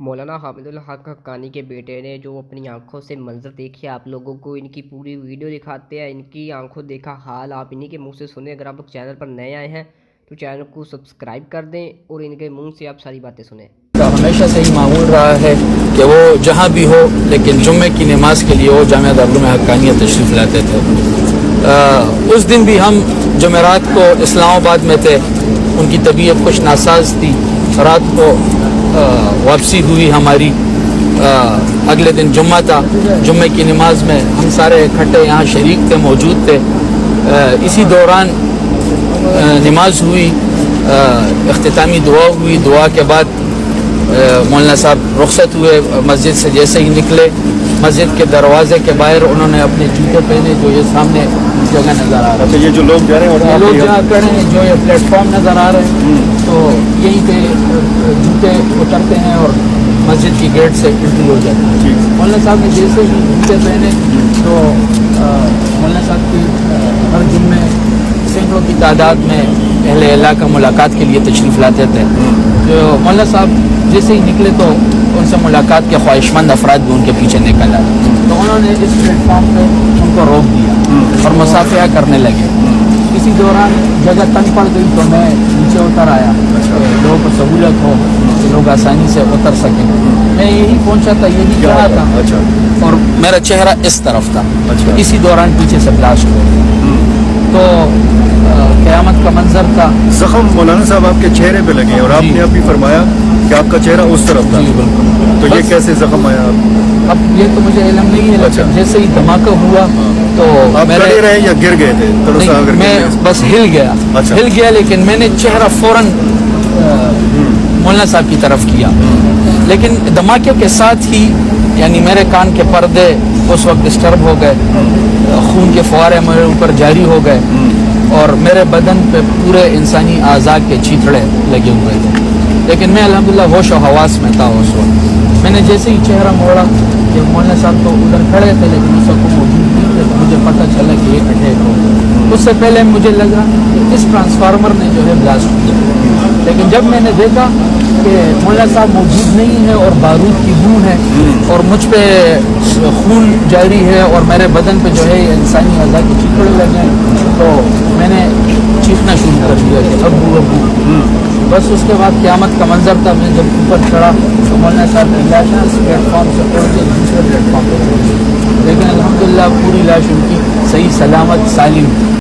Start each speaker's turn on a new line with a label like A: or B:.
A: مولانا حامد الحق حقانی کے بیٹے نے جو اپنی آنکھوں سے منظر دیکھے آپ لوگوں کو ان کی پوری ویڈیو دکھاتے ہیں. ان کی آنکھوں دیکھا حال آپ انہی کے منہ سے سنیں. اگر آپ لوگ چینل پر نئے آئے ہیں تو چینل کو سبسکرائب کر دیں اور ان کے منہ سے آپ ساری باتیں سنیں.
B: ہمیشہ سے ہی معمول رہا ہے کہ وہ جہاں بھی ہو لیکن جمعے کی نماز کے لیے وہ جامعہ دارالعلوم حقانیہ تشریف لاتے تھے. اس دن بھی ہم جمعرات کو اسلام آباد میں تھے. ان کی طبیعت کچھ ناساز تھی. رات کو واپسی ہوئی ہماری. اگلے دن جمعہ تھا. جمعے کی نماز میں ہم سارے اکٹھے یہاں شریک تھے, موجود تھے. اسی دوران نماز ہوئی, اختتامی دعا ہوئی. دعا کے بعد مولانا صاحب رخصت ہوئے. مسجد سے جیسے ہی نکلے مسجد کے دروازے کے باہر انہوں نے اپنے جوتے پہنے. جو یہ سامنے جگہ نظر آ رہا ہے,
C: یہ جو لوگ جا رہے ہیں اور
B: لوگ جہاں کھڑے ہیں, جو یہ پلیٹ فارم نظر آ رہے ہیں, تو یہیں پہ جوتے اترتے ہیں اور مسجد کی گیٹ سے انٹری ہو جاتی ہے. مولانا صاحب نے جیسے ہی جوتے پہنے تو مولانا صاحب کی ہر جمعے سینکڑوں کی تعداد میں اہل علاقہ ملاقات کے لیے تشریف لاتے تھے. جو مولانا صاحب جیسے ہی نکلے تو ان سے ملاقات کے خواہشمند افراد بھی ان کے پیچھے نکل آئے. تو انہوں نے اس پلیٹ فارم پہ ان کو روک دیا اور مصافحہ کرنے لگے. اسی دوران جگہ تنگ پڑ گئی تو میں نیچے اتر آیا, لوگوں کو سہولت ہو کہ لوگ آسانی سے اتر سکیں. میں یہی پہنچا تھا, یہی کہا تھا, اور میرا چہرہ اس طرف تھا. اسی دوران پیچھے سے بلاسٹ ہو تو قیامت کا منظر تھا.
C: زخم مولانا صاحب آپ کے چہرے پہ لگے اور آپ نے ابھی فرمایا کہ آپ کا چہرہ اس طرف تھا.
B: جی بالکل.
C: تو یہ کیسے زخم آیا آپ؟
B: اب یہ تو مجھے علم نہیں ہے, لیکن جیسے ہی دھماکہ ہوا تو
C: آپ کھڑے رہے یا گر گئے تھے؟
B: نہیں, میں بس ہل گیا, لیکن میں نے چہرہ فوراً مولانا صاحب کی طرف کیا. لیکن دھماکے کے ساتھ ہی یعنی میرے کان کے پردے اس وقت ڈسٹرب ہو گئے, خون کے فوارے میرے اوپر جاری ہو گئے اور میرے بدن پہ پورے انسانی اعضاء کے چیتڑے لگے ہوئے تھے. لیکن میں الحمدللہ ہوش و حواس میں تھا اس وقت. میں نے جیسے ہی چہرہ موڑا کہ مولانا صاحب تو ادھر کھڑے تھے لیکن اس وقت موجود نہیں تھے, تو مجھے پتہ چلا کہ یہ اٹیک ہو گیا. اس سے پہلے مجھے لگا کہ اس ٹرانسفارمر نے جو ہے بلاسٹ کیا, لیکن جب میں نے دیکھا کہ مولانا صاحب موجود نہیں ہے اور بارود کی بو ہے اور مجھ پہ خون جاری ہے اور میرے بدن پہ جو ہے انسانی اعضاء کے چیتڑے لگے ہیں, تو میں نے چیخنا شروع کر دیا کہ ابو ابو. بس اس کے بعد قیامت کا منظر تھا. میں جب اوپر چڑھا تو مولانا صاحب نے لاش اس پلیٹ فارم سے اڑ کے دوسرے پلیٹ فارم پہ, لیکن الحمدللہ پوری لاش ان کی صحیح سلامت سالم